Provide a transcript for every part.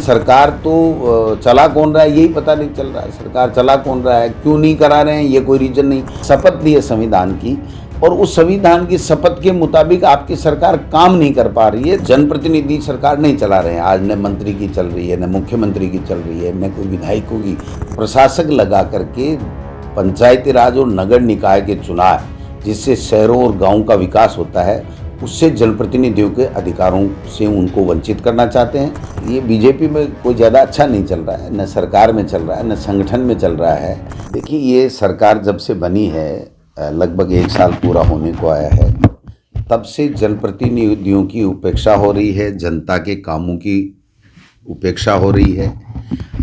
सरकार तो चला कौन रहा है यही पता नहीं चल रहा है। सरकार चला कौन रहा है, क्यों नहीं करा रहे हैं, ये कोई रीजन नहीं। शपथ ली है संविधान की और उस संविधान की शपथ के मुताबिक आपकी सरकार काम नहीं कर पा रही है। जनप्रतिनिधि सरकार नहीं चला रहे हैं। आज न मंत्री की चल रही है, न मुख्यमंत्री की चल रही है, न कोई विधायकों की। प्रशासक लगा करके पंचायती राज और नगर निकाय के चुनाव, जिससे शहरों और गाँव का विकास होता है, उससे जनप्रतिनिधियों के अधिकारों से उनको वंचित करना चाहते हैं। ये बीजेपी में कोई ज़्यादा अच्छा नहीं चल रहा है, न सरकार में चल रहा है, न संगठन में चल रहा है। देखिए, ये सरकार जब से बनी है, लगभग 1 साल पूरा होने को आया है, तब से जनप्रतिनिधियों की उपेक्षा हो रही है, जनता के कामों की उपेक्षा हो रही है।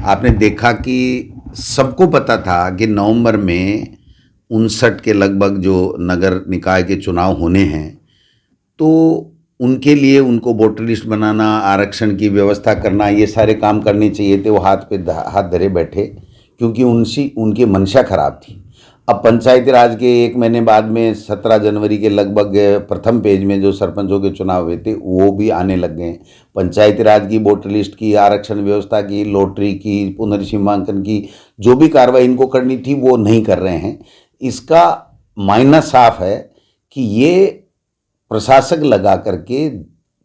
आपने देखा कि सबको पता था कि नवंबर में 59 के लगभग जो नगर निकाय के चुनाव होने हैं, तो उनके लिए उनको वोटर लिस्ट बनाना, आरक्षण की व्यवस्था करना, ये सारे काम करने चाहिए थे। वो हाथ पे हाथ धरे बैठे, क्योंकि उनकी मंशा खराब थी। अब पंचायती राज के 1 महीने बाद में 17 जनवरी के लगभग प्रथम पेज में जो सरपंचों के चुनाव हुए थे, वो भी आने लग गए। पंचायती राज की, वोटर लिस्ट की, आरक्षण व्यवस्था की, लॉटरी की, पुनर्सीमांकन की, जो भी कार्रवाई इनको करनी थी वो नहीं कर रहे हैं। इसका मायना साफ है कि ये प्रशासक लगा करके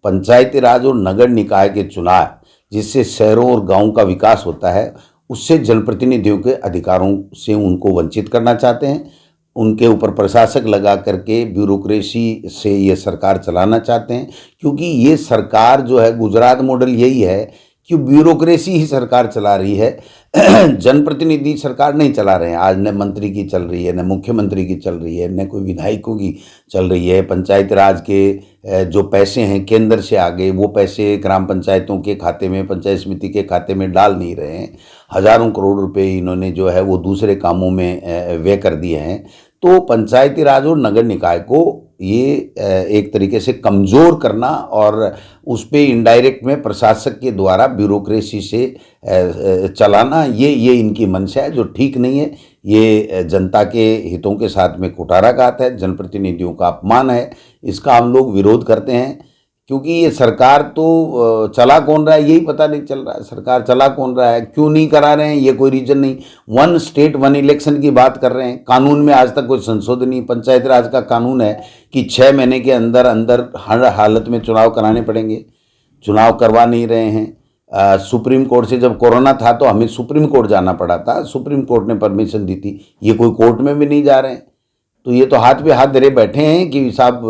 पंचायती राज और नगर निकाय के चुनाव, जिससे शहरों और गांवों का विकास होता है, उससे जनप्रतिनिधियों के अधिकारों से उनको वंचित करना चाहते हैं। उनके ऊपर प्रशासक लगा करके ब्यूरोक्रेसी से ये सरकार चलाना चाहते हैं। क्योंकि ये सरकार जो है, गुजरात मॉडल यही है कि ब्यूरोक्रेसी ही सरकार चला रही है। जनप्रतिनिधि सरकार नहीं चला रहे हैं। आज न मंत्री की चल रही है, न मुख्यमंत्री की चल रही है, न कोई विधायकों की चल रही है। पंचायत राज के जो पैसे हैं केंद्र से आगे, वो पैसे ग्राम पंचायतों के खाते में, पंचायत समिति के खाते में डाल नहीं रहे हैं। हज़ारों करोड़ रुपए इन्होंने जो है वो दूसरे कामों में व्यय कर दिए हैं। तो पंचायती राज और नगर निकाय को ये एक तरीके से कमज़ोर करना और उस पे इनडायरेक्ट में प्रशासक के द्वारा ब्यूरोक्रेसी से चलाना, ये इनकी मंशा है, जो ठीक नहीं है। ये जनता के हितों के साथ में कुठाराघात है, जनप्रतिनिधियों का अपमान है। इसका हम लोग विरोध करते हैं, क्योंकि ये सरकार तो चला कौन रहा है यही पता नहीं चल रहा है। सरकार चला कौन रहा है, क्यों नहीं करा रहे हैं, ये कोई रीजन नहीं। 1 स्टेट 1 इलेक्शन की बात कर रहे हैं। कानून में आज तक कोई संशोधन नहीं। पंचायत राज का कानून है कि 6 महीने के अंदर अंदर हर हालत में चुनाव कराने पड़ेंगे। चुनाव करवा नहीं रहे हैं। सुप्रीम कोर्ट से जब कोरोना था तो हमें सुप्रीम कोर्ट जाना पड़ा था, सुप्रीम कोर्ट ने परमिशन दी थी। ये कोई कोर्ट में भी नहीं जा रहे हैं। तो ये तो हाथ पे हाथ धरे बैठे हैं कि साहब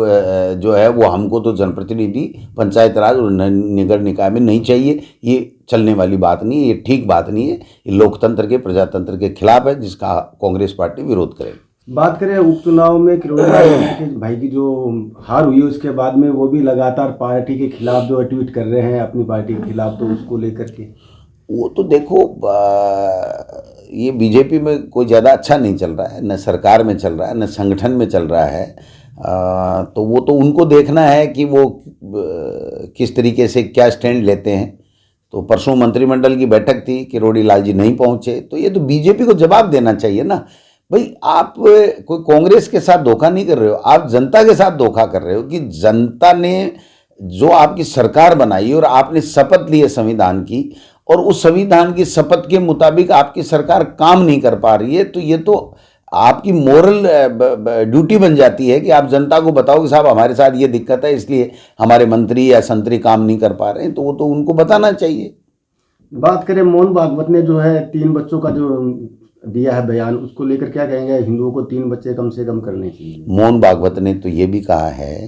जो है वो हमको तो जनप्रतिनिधि पंचायत राज और नगर निकाय में नहीं चाहिए। ये चलने वाली बात नहीं है, ये ठीक बात नहीं है। ये लोकतंत्र के, प्रजातंत्र के खिलाफ है, जिसका कांग्रेस पार्टी विरोध करे। बात करें उपचुनाव में किरोड़ी के भाई की जो हार हुई, उसके बाद में वो भी लगातार पार्टी के खिलाफ जो ट्वीट कर रहे हैं अपनी पार्टी के खिलाफ, तो उसको लेकर के वो तो देखो, ये बीजेपी में कोई ज़्यादा अच्छा नहीं चल रहा है, न सरकार में चल रहा है, न संगठन में चल रहा है। तो वो तो उनको देखना है कि वो किस तरीके से क्या स्टैंड लेते हैं। तो परसों मंत्रिमंडल की बैठक थी, किरोड़ी लाल जी नहीं पहुंचे, तो ये तो बीजेपी को जवाब देना चाहिए ना। भाई, आप कोई कांग्रेस के साथ धोखा नहीं कर रहे हो, आप जनता के साथ धोखा कर रहे हो। कि जनता ने जो आपकी सरकार बनाई और आपने शपथ ली है संविधान की, और उस संविधान की शपथ के मुताबिक आपकी सरकार काम नहीं कर पा रही है, तो ये तो आपकी मोरल ड्यूटी बन जाती है कि आप जनता को बताओ कि साहब हमारे साथ ये दिक्कत है, इसलिए हमारे मंत्री या संतरी काम नहीं कर पा रहे हैं। तो वो तो उनको बताना चाहिए। बात करें मोहन भागवत ने जो है 3 बच्चों का जो दिया है बयान, उसको लेकर क्या कहेंगे? हिंदुओं को 3 बच्चे कम से कम करने चाहिए। मोहन भागवत ने तो ये भी कहा है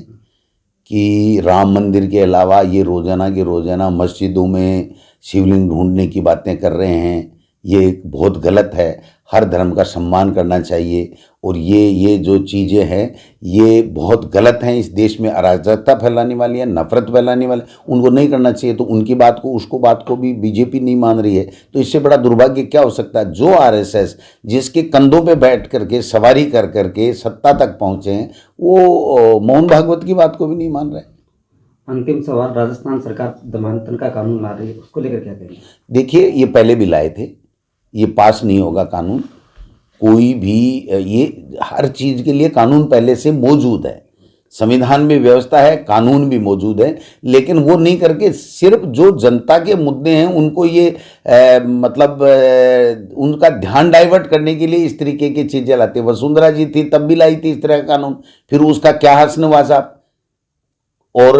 कि राम मंदिर के अलावा ये रोज़ाना के रोज़ाना मस्जिदों में शिवलिंग ढूंढने की बातें कर रहे हैं, ये बहुत गलत है। हर धर्म का सम्मान करना चाहिए, और ये जो चीज़ें हैं ये बहुत गलत हैं। इस देश में अराजकता फैलाने वाली है, नफरत फैलाने वाली, उनको नहीं करना चाहिए। तो उनकी बात को भी बीजेपी नहीं मान रही है। तो इससे बड़ा दुर्भाग्य क्या हो सकता है? जो आरएसएस जिसके कंधों पे बैठ करके सवारी कर करके सत्ता तक पहुँचे हैं, वो मोहन भागवत की बात को भी नहीं मान रहे। अंतिम सवाल, राजस्थान सरकार दमानतन का कानून ला रही है, उसको लेकर क्या कहेंगे? देखिए, ये पहले भी लाए थे, ये पास नहीं होगा कानून। कोई भी ये हर चीज़ के लिए कानून पहले से मौजूद है। संविधान में व्यवस्था है, कानून भी मौजूद है, लेकिन वो नहीं करके सिर्फ जो जनता के मुद्दे हैं उनको ये उनका ध्यान डाइवर्ट करने के लिए इस तरीके की चीजें लाते। वसुंधरा जी थी तब भी लाई थी इस तरह का कानून, फिर उसका क्या हस्न हुआ साहब। और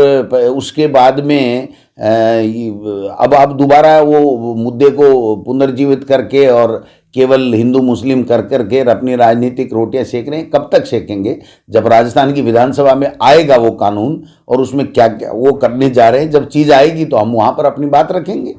उसके बाद में अब आप दोबारा वो मुद्दे को पुनर्जीवित करके और केवल हिंदू मुस्लिम कर करके अपनी राजनीतिक रोटियां सेक रहे हैं। कब तक सेकेंगे? जब राजस्थान की विधानसभा में आएगा वो कानून और उसमें क्या क्या वो करने जा रहे हैं, जब चीज़ आएगी तो हम वहाँ पर अपनी बात रखेंगे।